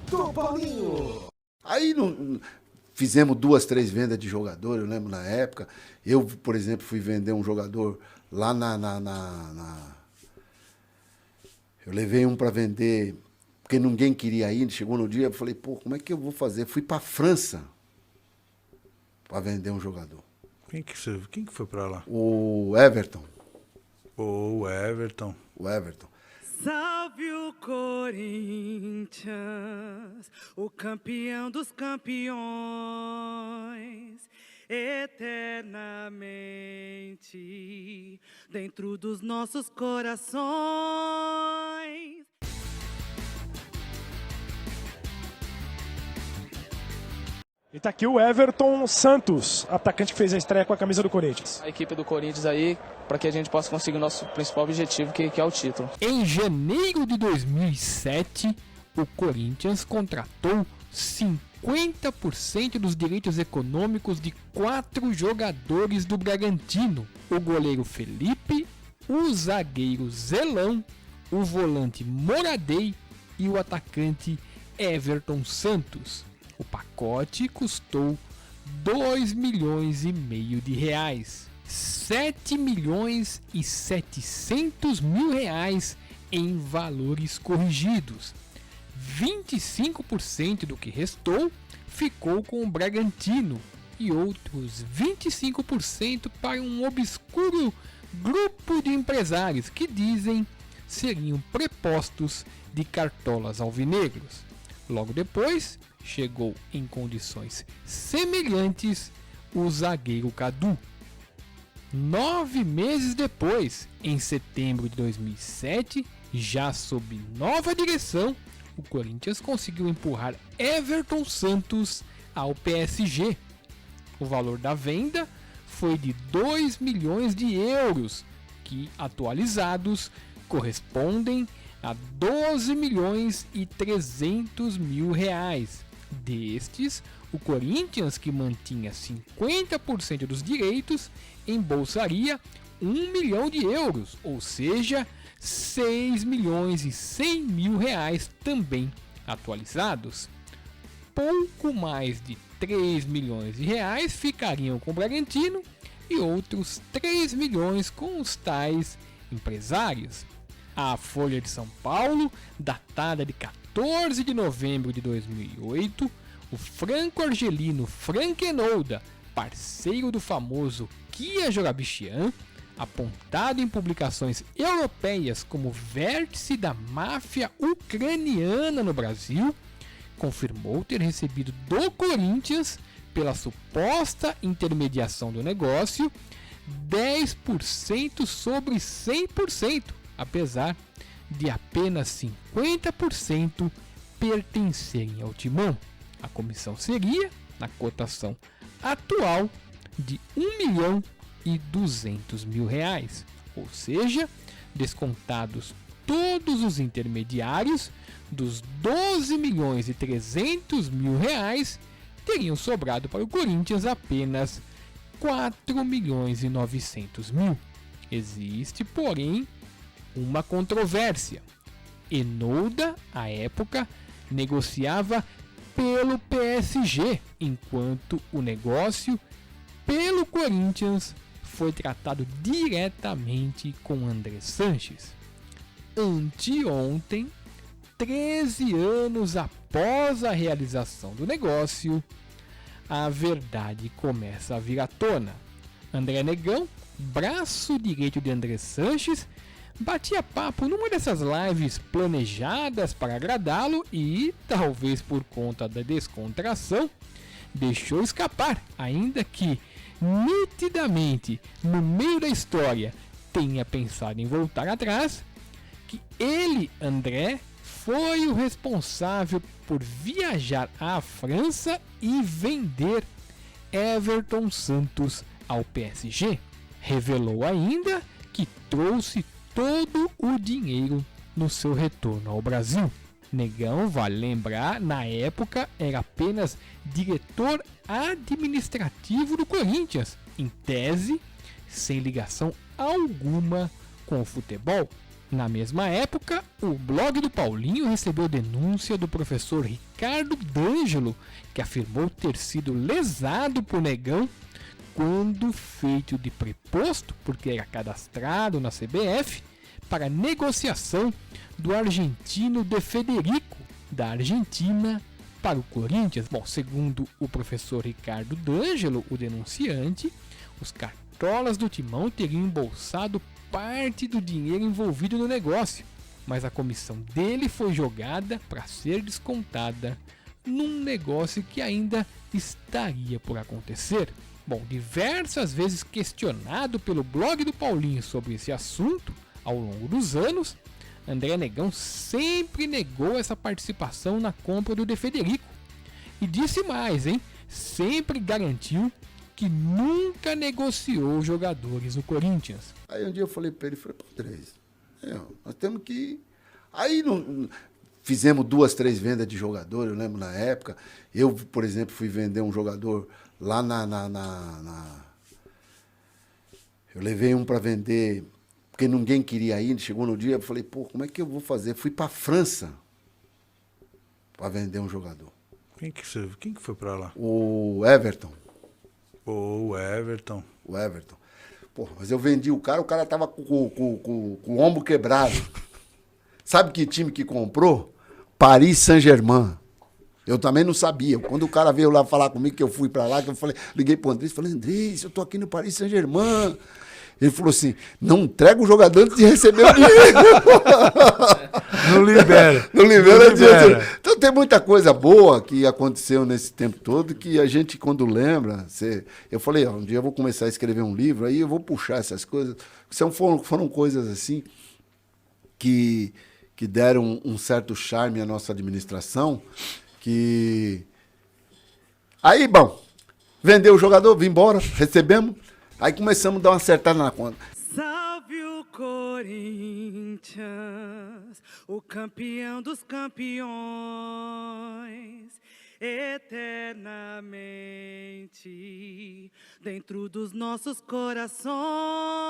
do Paulinho. Aí fizemos 2, 3 vendas de jogador, eu lembro na época. Eu, por exemplo, fui vender um jogador lá Eu levei um para vender, porque ninguém queria ir. Chegou no dia, eu falei, pô, como é que eu vou fazer? Fui para França para vender um jogador. Quem que foi para lá? O Everton. O Everton. O Everton. Salve o Corinthians, o campeão dos campeões, eternamente dentro dos nossos corações. E tá aqui o Everton Santos, atacante que fez a estreia com a camisa do Corinthians. A equipe do Corinthians aí, para que a gente possa conseguir o nosso principal objetivo, que é o título. Em janeiro de 2007, o Corinthians contratou 50% dos direitos econômicos de 4 jogadores do Bragantino: o goleiro Felipe, o zagueiro Zelão, o volante Moradei e o atacante Everton Santos. O pacote custou 2,5 milhões de reais, 7.700.000 reais em valores corrigidos. 25% do que restou ficou com o Bragantino e outros 25% para um obscuro grupo de empresários que dizem seriam prepostos de cartolas alvinegros. Logo depois, chegou em condições semelhantes o zagueiro Cadu. 9 meses depois, em setembro de 2007, já sob nova direção, o Corinthians conseguiu empurrar Everton Santos ao PSG. O valor da venda foi de 2 milhões de euros, que atualizados correspondem a 12.300.000 reais. Destes, o Corinthians, que mantinha 50% dos direitos, embolsaria 1 milhão de euros, ou seja, 6.100.000 reais também atualizados. Pouco mais de 3 milhões de reais ficariam com o Bragantino e outros 3 milhões com os tais empresários. A Folha de São Paulo, datada de 14 de novembro de 2008, o franco-argelino Frank Enolda, parceiro do famoso Kia Jogabichian, apontado em publicações europeias como vértice da máfia ucraniana no Brasil, confirmou ter recebido do Corinthians, pela suposta intermediação do negócio, 10% sobre 100%, apesar de apenas 50% pertencerem ao timão. A comissão seria, na cotação atual, de 1.200.000 reais, ou seja, descontados todos os intermediários, dos 12.300.000 reais, teriam sobrado para o Corinthians apenas 4.900.000. Existe, porém, uma controvérsia. Enolda, à época, negociava pelo PSG, enquanto o negócio pelo Corinthians foi tratado diretamente com André Sanches. Anteontem, 13 anos após a realização do negócio, a verdade começa a vir à tona. André Negão, braço direito de André Sanches, batia papo numa dessas lives planejadas para agradá-lo e, talvez por conta da descontração, deixou escapar, ainda que nitidamente no meio da história tenha pensado em voltar atrás, que ele, André, foi o responsável por viajar à França e vender Everton Santos ao PSG. Revelou ainda que trouxe todo o dinheiro no seu retorno ao Brasil. Negão, vale lembrar, na época era apenas diretor administrativo do Corinthians, em tese, sem ligação alguma com o futebol. Na mesma época, o blog do Paulinho recebeu denúncia do professor Ricardo D'Angelo, que afirmou ter sido lesado por Negão quando feito de preposto, porque era cadastrado na CBF, para negociação do argentino De Federico, da Argentina, para o Corinthians. Bom, segundo o professor Ricardo D'Angelo, o denunciante, os cartolas do Timão teriam embolsado parte do dinheiro envolvido no negócio, mas a comissão dele foi jogada para ser descontada num negócio que ainda estaria por acontecer. Bom, diversas vezes questionado pelo blog do Paulinho sobre esse assunto ao longo dos anos, André Negão sempre negou essa participação na compra do De Federico. E disse mais, hein? Sempre garantiu que nunca negociou jogadores no Corinthians. Aí um dia eu falei para ele, pô, Andrés, nós temos que... Aí fizemos 2, 3 vendas de jogador, eu lembro na época. Eu, por exemplo, fui vender um jogador lá Eu levei um para vender, porque ninguém queria ir, chegou no dia, eu falei, pô, como é que eu vou fazer? Fui para França para vender um jogador. Quem que foi pra lá? O Everton. O Everton. O Everton. Pô, mas eu vendi o cara tava com o ombro quebrado. Sabe que time que comprou? Paris Saint-Germain. Eu também não sabia. Quando o cara veio lá falar comigo, que eu fui pra lá, que eu falei, liguei pro Andrés, falei, Andrés, eu tô aqui no Paris Saint-Germain. Ele falou assim, não entrega o jogador antes de receber o dinheiro. Não libera. Não libera. Então tem muita coisa boa que aconteceu nesse tempo todo que a gente, quando lembra... Eu falei, um dia eu vou começar a escrever um livro, aí eu vou puxar essas coisas. Foram coisas assim que deram um certo charme à nossa administração, que... Aí, bom, vendeu o jogador, vim embora, recebemos, aí começamos a dar uma acertada na conta. Salve o Corinthians, o campeão dos campeões, eternamente dentro dos nossos corações.